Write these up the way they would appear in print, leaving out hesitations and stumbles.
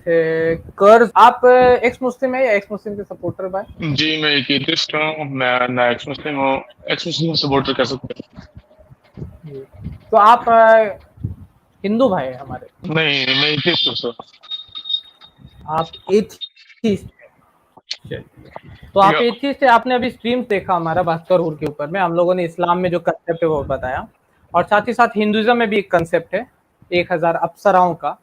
थे कर्ज। आप एक्स मुस्लिम है या एक्स मुस्लिम के सपोर्टर भाई? जी मैं एक एथिस्ट हूँ, मैं ना एक्स मुस्लिम हूँ, एक्स मुस्लिम सपोर्टर कह सकते हैं। तो आप हिंदू भाई है हमारे? नहीं मैं एथिस्ट हूँ सर। आप एथिस्ट? तो आप या एथिस्ट है। आपने अभी स्ट्रीम देखा हमारा भास्कर हुर के ऊपर में, हम लोगों ने इस्लाम में जो कंसेप्ट है वो बताया, और साथ ही साथ हिंदुइज्म में भी एक कंसेप्ट है 1000 अप्सराओं का।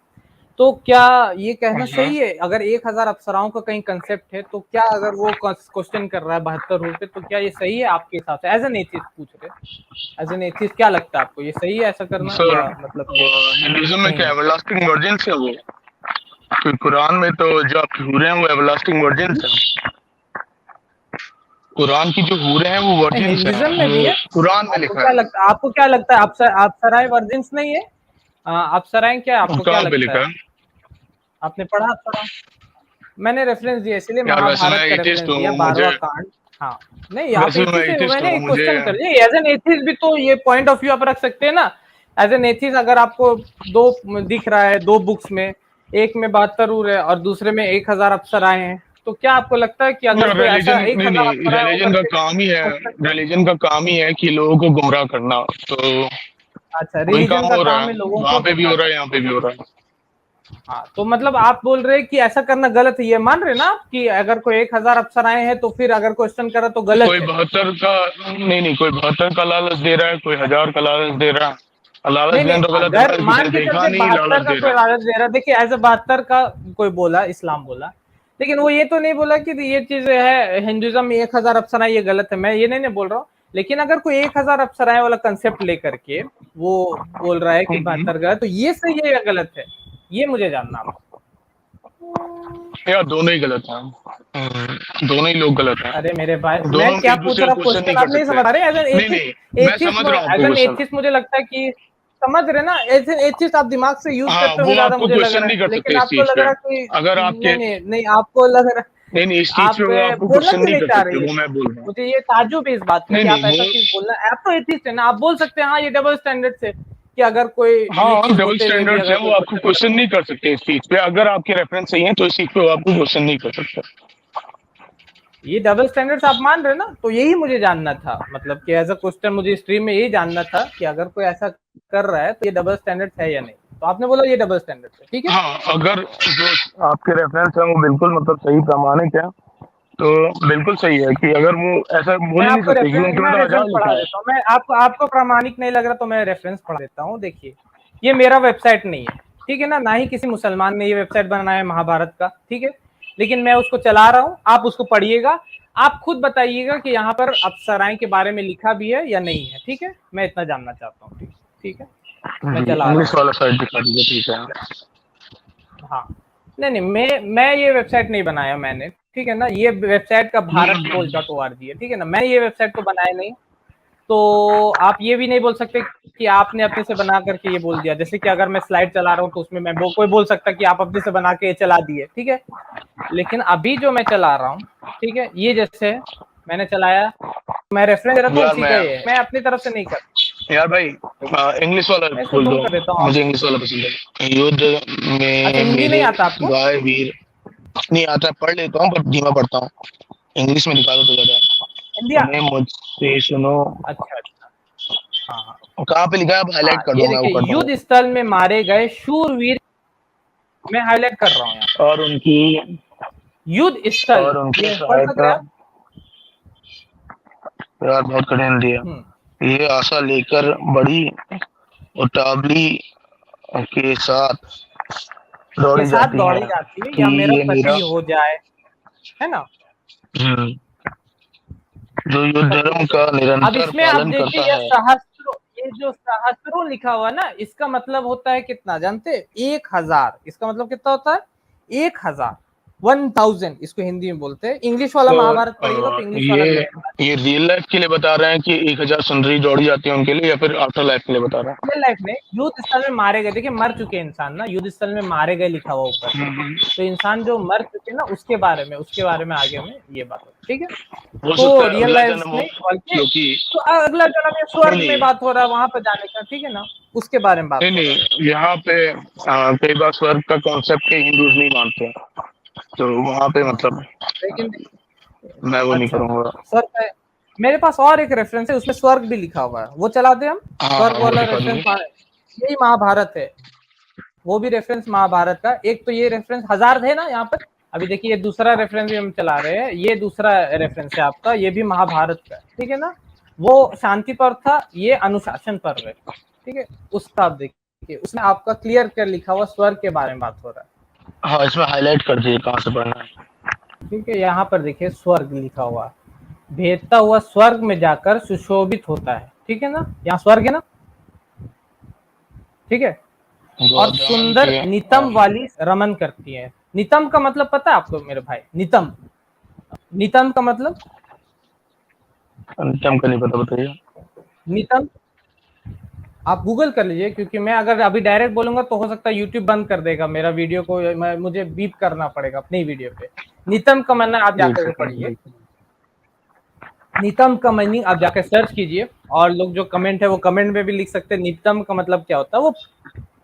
तो क्या ये कहना सही है, अगर 1000 अप्सराओं का कहीं कंसेप्ट है, तो क्या अगर वो क्वेश्चन कर रहा है 72 रूल पे, तो क्या ये सही है आपके हिसाब से? एज एन एथिस्ट पूछ रहे, एज एन एथिस्ट क्या लगता है आपको, ये सही है ऐसा करना सर, या मतलब कि हिंदुइज्म में नहीं क्या है? एवरलास्टिंग वर्जिन्स है वो? तो कुरान में तो जो आपकी हूरें हैं वो एवरलास्टिंग वर्जिन्स हैं। कुरान की जो हूरें हैं वो वर्जिन्स हैं, हिंदुइज्म में भी वो है। कुरान में आपको लिखा क्या है। लगता है, आपको क्या लगता है अप्सराएं वर्जिन्स नहीं है? अप्सराएं क्या, आपको क्या कहाँ पे लगता लिखा है? है? आपने पढ़ा अप्सरा? मैंने रेफरेंस दिया, इसलिए यार वैसे मैं महाभारत का एथिस्ट रेफरेंस दिया, हूँ, मुझे 12वां कांड। हाँ, नहीं आप वैसे मैं एथिस्ट है, एथिस्ट मैंने हूँ, एक मुझे क्वेश्चन कर दिया एज एन एथिस्ट भी, तो ये पॉइंट ऑफ व्यू आप रख सकते हैं ना। एज एन एथिस्ट अगर आपको दो दिख रहा है, दो बुक्स में, एक में 72 रूल है और दूसरे में 1000 अप्सराएं हैं, तो क्या आपको लगता है कि अगर कोई रिलीजन, ऐसा नहीं 1000 नहीं, अप्सराएं रिलीजन होकर का के काम ही है, पूछ सकते हैं? रिलीजन का काम ही है कि लोगों को गुमराह करना, तो अच्छा, वही रिलीजन काम का हो रहा काम है है, लोगों वहां को पे भी गुमराह हो रहा है, करना। यहाँ पे भी हो रहा है। हाँ, तो मतलब आप बोल रहे हैं कि ऐसा करना गलत है, ये मान रहे ना आप कि अगर कोई 1000 अप्सराएं हैं तो फिर अगर क्वेश्चन करा तो गलत कोई है? 72 का, नहीं नहीं, कोई 72 का लालच दे रहा है, कोई 1000 का लालच दे रहा है। लालच नहीं नहीं, देना तो गलत है अगर ना, किसी मान ने के देखा चलते नहीं 72 लालच का दे कोई रहा है। लालच दे रहा, देखिए एज ए 72 का कोई बोला, इस्लाम बोला, लेकिन वो ये तो नहीं बोला कि ये चीज है हिंदुइज्म में 1000 अप्सराएं ये गलत है, मैं ये नहीं बोल रहा हूँ। लेकिन अगर कोई 1000 अप्सराएं वाला कंसेप्ट लेकर के वो बोल रहा है कि 72 गलत, तो ये सही है या गलत है, ये मुझे जानना आपको। यार दोनों ही गलत हैं। दोनों ही लोग गलत हैं। अरे मेरे भाई, मैं दोनों क्या एक पूछ दूसरे रहा को हूँ क्वेश्चन नहीं क्वेश्चन, कर आप नहीं सकते। समझ रहे। एज एन नहीं नहीं, एथिस्ट, मैं समझ रहा हूँ एज आपको एन क्वेश्चन। एथिस्ट मुझे लगता है कि समझ रहे ना, एज एन एथिस्ट आप दिमाग से यूज हाँ, करते होंगे वो ज्यादा आपको मुझे लग क्वेश्चन रहा नहीं है, कर सकते लेकिन इस आपको चीज लग पे। रहा है कि अगर आपके, नहीं नहीं नहीं, आपको लग रहा नहीं नहीं, इस चीज आप पे वो आपको बोलना क्वेश्चन क्यों नहीं नहीं कर चाह सकते, रही है? वो मैं बोल रहा हूँ। मुझे ये ताज्जुब है इस बात का नहीं कि आप नहीं ऐसा वो, चीज बोलना, आप तो एथिस्ट है ना, आप बोल सकते हैं हाँ ये डबल स्टैंडर्ड से, कि अगर कोई ये हाँ चीज डबल होते हुए भी स्टैंडर्ड्स अगर है, कोई वो आपको क्वेश्चन क्वेश्चन करता है। नहीं कर सकते इस चीज पे। अगर आपके रेफरेंस सही है तो इस चीज पे वो आपको क्वेश्चन नहीं कर सकते। ये डबल स्टैंडर्ड्स आप मान रहे हैं ना, तो यही मुझे जानना था, मतलब कि एज अ क्वेश्चन मुझे स्ट्रीम में यही जानना था कि अगर कोई ऐसा कर रहा है तो ये डबल स्टैंडर्ड्स है या नहीं, तो आपने बोला ये डबल स्टैंडर्ड्स है, ठीक है। हाँ, अगर जो आपके रेफरेंस है वो बिल्कुल मतलब सही प्रामाणिक है, तो बिल्कुल सही है कि अगर वो ऐसा बोल मैं ही नहीं आपको सकते कि रेफरेंस उनके में मैं तो रेफरेंस 1000 पढ़ा लिखा है। देता हूँ, मैं आपको प्रामाणिक नहीं लग रहा तो मैं रेफरेंस पढ़ा देता हूँ। देखिए, ये मेरा वेबसाइट नहीं है, ठीक है ना, ना ही किसी मुसलमान ने ये वेबसाइट बनाया है महाभारत का, ठीक है, लेकिन मैं उसको चला रहा हूँ, आप उसको पढ़िएगा, आप खुद बताइएगा कि यहाँ पर अप्सराएं के बारे में लिखा भी है या नहीं है, ठीक है, मैं इतना जानना चाहता हूँ, ठीक ठीक है, मैं जी, चला रहा इंग्लिश हूँ वाला इसको। साइड दिखा दीजिए, ठीक है। हाँ, नहीं नहीं, मैं ये वेबसाइट नहीं बनाया मैंने, ठीक है ना, ये वेबसाइट का भारत खोज डॉट ORG है, ठीक है ना, मैं ये वेबसाइट को बनाया नहीं। तो आप ये भी नहीं बोल सकते कि आपने अपने से बना करके ये बोल दिया, जैसे कि अगर मैं स्लाइड चला रहा हूँ तो उसमें मैं कोई बोल सकता कि आप अपने से बना के चला दिए, ठीक है, लेकिन अभी जो मैं चला रहा हूँ, ठीक है, ये जैसे मैंने चलाया, मैं रेफरेंस दे रहा था यार उसी का ये है, मैं अपनी तरफ से नहीं कर। यार भाई, इंग्लिश वाला मैं इसको खोल डूम दो, कर देता हूँ मुझे आप। इंग्लिश वाला पसंद है। युद्ध अच्छा, में हिंदी नहीं मेरे आता आपको? गाय वीर, नहीं आता, पढ़ लेता हूँ बट धीमा पढ़ता हूँ। इंग्लिश में निकालो तो ज्यादा है। हिंदी तुम्हें मुझसे सुनो, अच्छा अच्छा, हाँ हाँ कहाँ पे लिखा है? आप हाँ, हाईलाइट कर ये दो, मैं वो देखिए, कर दूंगा। युद्ध स्थल में मारे गए शूरवीर, मैं हाईलाइट कर रहा हूँ यहाँ पे, और उनकी, युद्ध स्थल, और उनके ये पढ़ सक रहे सहायता, हैं आप? यार बहुत कठिन दिया। ये आशा लेकर बड़ी उतावली के साथ के दौड़ी साथ जाती दौड़ी हैं जाती है कि या मेरा ये मेरा, पति हो जाए, है ना, हम्म, जो युद्ध पति हो धर्म जाए। का अब निरंतर इसमें आप पालन देखिए करता ये है। सहस्त्रों, ये जो सहस्त्रों लिखा हुआ ना, इसका मतलब होता है कितना जानते हैं? 1000, इसका मतलब कितना होता है? 1000, 1000 इसको हिंदी में बोलते हैं। इंग्लिश वाला महाभारत पढ़िएगा तो इंग्लिश वाला ये रियल लाइफ के लिए बता रहे हैं कि 1000 सुंदरी दौड़ी जाती है उनके लिए, या फिर आफ्टर लाइफ के लिए बता रहे हैं? रियल लाइफ में युद्ध स्थल में मारे गए, देखिए मर चुके इंसान ना, युद्ध स्थल में मारे गए लिखा हुआ ऊपर, तो इंसान जो मर चुके ना उसके बारे में आगे हमें ये बात हो, ठीक है। तो रियल लाइफ में तो अगला जन्म में स्वर्ग में बात हो रहा है, वहां पर जाने का, ठीक है ना, उसके बारे में बात नहीं, यहाँ पे कई बार स्वर्ग का कॉन्सेप्ट हिंदूज नहीं मानते, तो वहाँ पे मतलब लेकिन मैं वो नहीं करूँगा। स्वर्ग मेरे पास और एक रेफरेंस है, उसमें स्वर्ग भी लिखा हुआ है, वो चला दे हम। स्वर्ग वाला रेफरेंस यही महाभारत है, वो भी रेफरेंस महाभारत का। एक तो ये रेफरेंस 1000 थे ना यहाँ पर, अभी देखिए ये दूसरा रेफरेंस भी हम चला रहे हैं, ये दूसरा रेफरेंस है आपका, ये भी महाभारत का, ठीक है ना। वो शांति पर्व था, ये अनुशासन पर्व है, ठीक है। उसका आप देखिए, उसमें आपका क्लियर कर लिखा हुआ स्वर्ग के बारे में बात हो रहा है। हाँ, इसमें हाईलाइट कर दिए कहाँ से पढ़ना है, ठीक है। यहाँ पर देखिए स्वर्ग लिखा हुआ, भेदता हुआ स्वर्ग में जाकर सुशोभित होता है, ठीक है ना, यहाँ स्वर्ग है ना, ठीक है। और सुंदर नितम वाली रमन करती है। नितम का मतलब पता है आपको मेरे भाई? नितम का मतलब? नितम का नहीं पता, बताइए। नितम आप गूगल कर लीजिए, क्योंकि मैं अगर अभी डायरेक्ट बोलूंगा तो हो सकता है यूट्यूब बंद कर देगा मेरा वीडियो को, मुझे बीप करना पड़ेगा अपनी वीडियो पे। नितम का मतलब आप जाकर पढ़िए, नितम का मीनिंग आप जाकर सर्च कीजिए, और लोग जो कमेंट है वो कमेंट में भी लिख सकते हैं नितम का मतलब क्या होता है। वो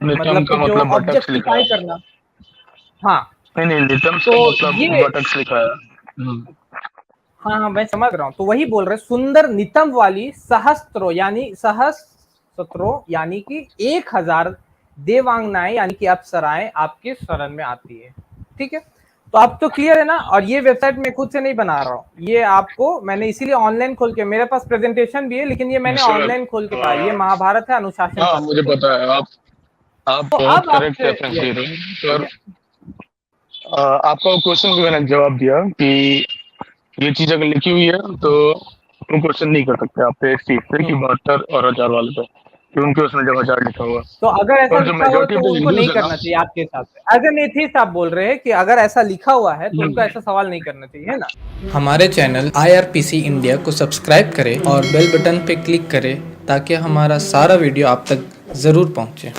मतलब कि जो ऑब्जेक्टिफाई करना। हाँ नहीं, नितम तो मतलब बटक्स लिखा है। हाँ मैं समझ रहा हूँ, तो वही बोल रहे सुंदर नितम वाली सहस्त्रों यानी कि 1000 देवांगनाएं यानी कि अप्सराएं आपके शरण में आती है, ठीक है। तो अब तो क्लियर है ना। और ये वेबसाइट मैं खुद से नहीं बना रहा हूँ, ये आपको मैंने इसीलिए ऑनलाइन खोल के, मेरे पास प्रेजेंटेशन भी है, लेकिन ये मैंने ऑनलाइन खोल के पाया। ये महाभारत है, अनुशासन। हाँ, मुझे पता है, आप तो बहुत करेक्ट रेफरेंस दे रहे हैं। आपका क्वेश्चन भी मैंने जवाब दिया कि ये चीज अगर लिखी हुई है तो तुम क्वेश्चन नहीं कर सकते आप पे इस चीज से कि 72 और 1000 वाले पे, क्योंकि उसमें जब 1000 लिखा हुआ। तो अगर ऐसा लिखा हुआ तो उनको नहीं करना चाहिए आपके हिसाब से। अगर एथिस्ट आप बोल रहे हैं कि अगर ऐसा लिखा हुआ है तो उनको ऐसा सवाल नहीं करना चाहिए, है ना। हमारे चैनल IRPC इंडिया को सब्सक्राइब करें और बेल बटन पे क्लिक करें ताकि हमारा सारा वीडियो आप तक ज़रूर पहुंचे।